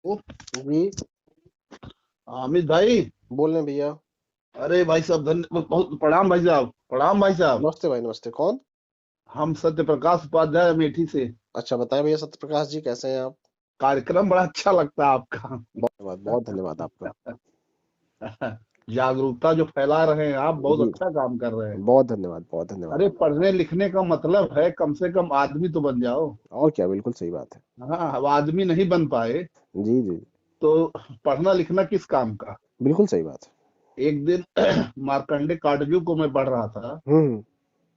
ओ, जी। अमित भाई। बोल रहे हैं भैया। अरे भाई साहब, बहुत प्रणाम भाई साहब, प्रणाम भाई साहब। नमस्ते भाई, नमस्ते। कौन? हम सत्य प्रकाश उपाध्याय अमेठी से। अच्छा, बताएं भैया, सत्य प्रकाश जी, कैसे हैं आप? कार्यक्रम बड़ा अच्छा लगता है आपका। बहुत धन्यवाद आपका। जागरूकता जो फैला रहे हैं आप, बहुत जी। अच्छा काम कर रहे हैं। बहुत धन्यवाद, बहुत धन्यवाद अरे, आपका। पढ़ने लिखने का मतलब है कम से कम आदमी तो बन जाओ। और क्या, बिल्कुल सही बात है। हाँ, अब आदमी नहीं बन पाए जी जी। तो पढ़ना लिखना किस काम का। बिल्कुल सही बात है। एक दिन मार्कंडे काटजू को मैं पढ़ रहा था। हम्म।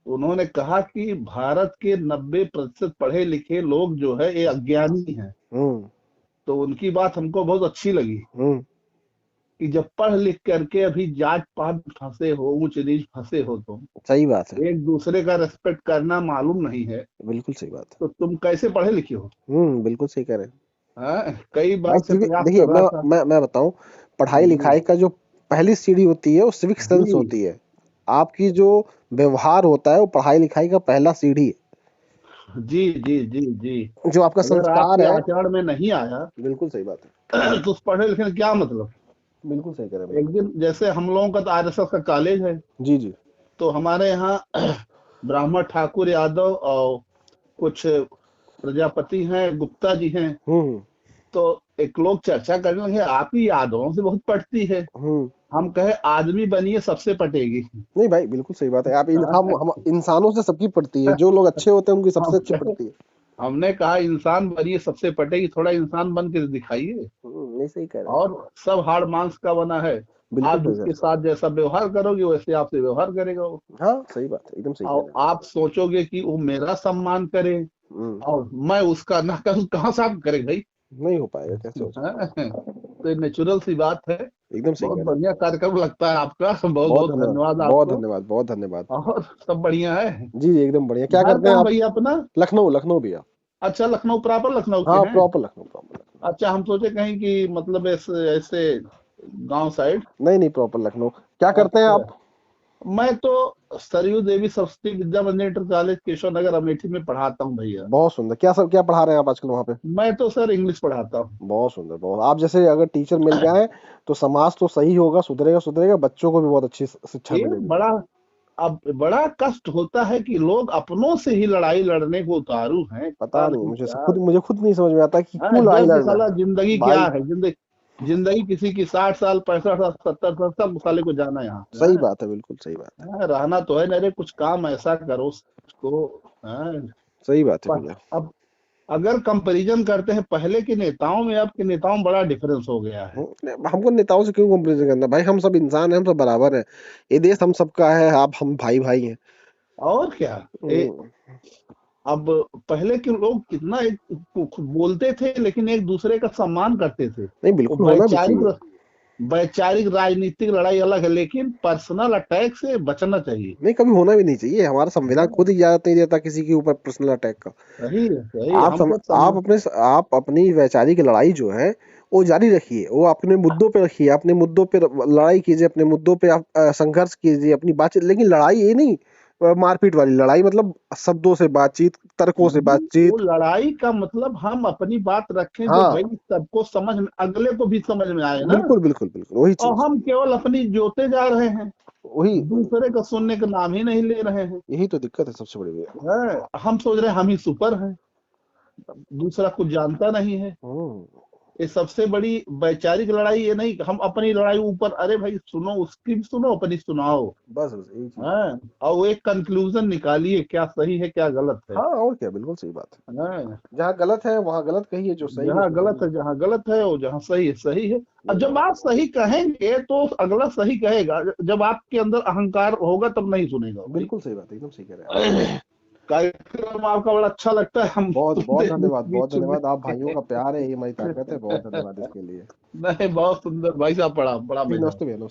उन्होंने कहा कि भारत के 90% पढ़े लिखे लोग जो है ये अज्ञानी हैं। हम्म। तो उनकी बात हमको बहुत अच्छी लगी हम्म। कि जब पढ़ लिख करके अभी जात पात फंसे हो, ऊंच नीच फंसे हो, तुम सही बात है। एक दूसरे का रेस्पेक्ट करना मालूम नहीं है बिल्कुल सही बात है। तो तुम कैसे पढ़े लिखे हो। बिल्कुल सही कह रहे हैं। हाँ, कई भाई बार से सिविक, प्रयास देखिए, कर मैं रहा था। मैं मैं बताऊं, पढ़ाई जी लिखाई का जो पहली सीढ़ी होती है वो सिविक सेंस जी होती है। आपकी जो व्यवहार होता है वो पढ़ाई लिखाई का पहला सीढ़ी जी जी जी जी। है। जो आपका अगर संस्कार आपके है। आचरण में नहीं आया बिल्कुल सही बात है। तो उस पढ़े लिखे का क्या मतलब। बिल्कुल सही कह रहे हैं भैया। एक दिन जैसे हम लोगों का तो आरएसएस का कॉलेज है। जी जी। तो हमारे यहाँ ब्राह्मण ठाकुर यादव और कुछ प्रजापति हैं, गुप्ता जी हैं। हम्म। तो एक लोग चर्चा करने लगे, आप ही यादवों से बहुत पटती है। हम्म। हम कहे आदमी बनिए सबसे पटेगी। नहीं भाई, बिल्कुल सही बात है। आप हम इंसानों से सबकी पड़ती है, जो लोग अच्छे होते हैं उनकी सबसे हम अच्छी कहे, पड़ती है। हमने कहा इंसान बनिए सबसे पटेगी, थोड़ा इंसान बन के दिखाइए। नहीं, सही कह रहे हैं। और सब हाड़ मांस का बना है। बिल्कुल आप सही कह जिसके रहे साथ जैसा व्यवहार करोगे वैसे आपसे व्यवहार करेगा वो। हैं। हाँ, सही बात है, एकदम सही कह और रहे हैं। आप सोचोगे कि वो मेरा सम्मान करे हम्म। और मैं उसका ना करूं, कहाँ से आप करे भाई। नहीं हो पाएगा, कैसे हो सकता है? हाँ, तो ये नेचुरल सी बात है। एकदम सही बहुत कह रहे बढ़िया हैं। कार्यक्रम लगता है आपका, बहुत बहुत बहुत धन्यवाद, धन्यवाद बहुत आपको। धन्यवाद, बहुत धन्यवाद। और सब बढ़िया है। जी जी, एकदम बढ़िया। क्या घर करते हैं कहाँ आप? भैया अपना। लखनऊ, लखनऊ भैया। अच्छा, लखनऊ प्रॉपर लखनऊ के हाँ, हैं। Proper Lucknow, proper Lucknow. अच्छा, हम सोचे कहीं कि मतलब ऐसे ऐसे गांव साइड। नहीं नहीं, प्रॉपर लखनऊ। क्या करते हैं अच्छा, आप? मैं तो सरयू देवी सरस्वती विद्या मंदिर इंटर कॉलेज केशव नगर अमेठी में पढ़ाता हूँ भैया। बहुत सुंदर। क्या सब क्या पढ़ा रहे हैं आप आजकल वहाँ पे? मैं तो सर इंग्लिश पढ़ाता हूँ। बहुत सुंदर, बहुत। आप जैसे अगर टीचर मिल जाए तो समाज तो सही होगा, सुधरेगा सुधरेगा, बच्चों को भी बहुत अच्छी शिक्षा ये मिलेगी। बड़ा, अब बड़ा कष्ट होता है कि लोग अपनों से ही लड़ाई लड़ने को उतारू हैं, पता पता नहीं, नहीं क्या। मुझे खुद नहीं समझ में आता कि हाँ, क्यों लड़ाई जब कि लड़ रहे साला हैं। जिंदगी क्या भाई, है, जिंदगी जिंदगी किसी की 60 साल 65 साल 70 साल, सब साले को जाना यहाँ से सही है। बात है, बिल्कुल सही बात है। हाँ, रहना तो है, अरे कुछ काम ऐसा करो उसको। हाँ, सही बात है भैया। अब अगर कंपैरिजन करते हैं पहले के नेताओं में अब के नेताओं में, बड़ा डिफरेंस हो गया है। हमको नेताओं से क्यों कंपेरिजन करना भाई? हम सब इंसान हैं, हम सब बराबर हैं। ये देश हम सबका है। आप हम भाई भाई हैं। और क्या। हम्म, अब पहले के लोग कितना बोलते थे लेकिन एक दूसरे का सम्मान करते थे। नहीं, वो बिल्कुल होना भी वैचारिक चाहिए। वैचारिक राजनीतिक लड़ाई अलग है, लेकिन पर्सनल अटैक से बचना चाहिए। नहीं, कभी होना भी नहीं चाहिए। हमारा संविधान खुद हाँ, इजाजत नहीं देता किसी के ऊपर पर्सनल अटैक का। सही है, सही है, हम सब समझ। आप अपनी वैचारिक लड़ाई जो है वो जारी रखिए। वो अपने मुद्दों पे रखिए, अपने मुद्दों पे लड़ाई कीजिए, अपने मुद्दों पे आप संघर्ष कीजिए, अपनी बातचीत। लेकिन लड़ाई ये नहीं, मारपीट वाली लड़ाई। मतलब शब्दों से बातचीत, तर्कों से नहीं, वो बातचीत। लड़ाई का मतलब हम अपनी बात रखें जो हाँ, भाई सबको समझ में, अगले को भी समझ में आए ना। बिल्कुल बिल्कुल बिल्कुल, वही और चीज। हम केवल अपनी जोते जा रहे हैं, वही। दूसरे का सुनने का नाम ही नहीं ले रहे हैं। यही तो दिक्कत है सबसे बड़ी भैया। हम सोच रहे हैं हम ही सुपर हैं, दूसरा कुछ जानता नहीं है। हम्म। ये सबसे बड़ी वैचारिक लड़ाई ये नहीं कि हम अपनी लड़ाई ऊपर, अरे भाई सुनो उसकी भी सुनो, अपनी सुनाओ। बस बस यही चीज है। हाँ, और वो एक कंक्लूजन निकालिए क्या सही है क्या गलत है। हाँ, और क्या, बिल्कुल सही बात है। हाँ, जहाँ गलत है वहां गलत कहिए, जो सही है जहाँ उसको गलत कहिए। है जहाँ गलत है, और जहाँ सही है सही है। अब यही जब बात आप सही कहेंगे तो अगला सही कहेगा, जब आपके अंदर अहंकार होगा तब नहीं सुनेगा है। भाई। बिल्कुल सही बात है, एकदम सही कह रहे हैं आप। कार्यक्रम आपका बड़ा अच्छा लगता है, हम बहुत बहुत सुनते हैं धन्यवाद, बहुत बीच में। धन्यवाद। आप भाइयों का प्यार है, ये हमारी ताकत है। बहुत धन्यवाद इसके लिए। नहीं, बहुत सुंदर भाई साहब, बड़ा बड़ा ठीक, भाई साहब। नमस्ते भैया, नमस्ते।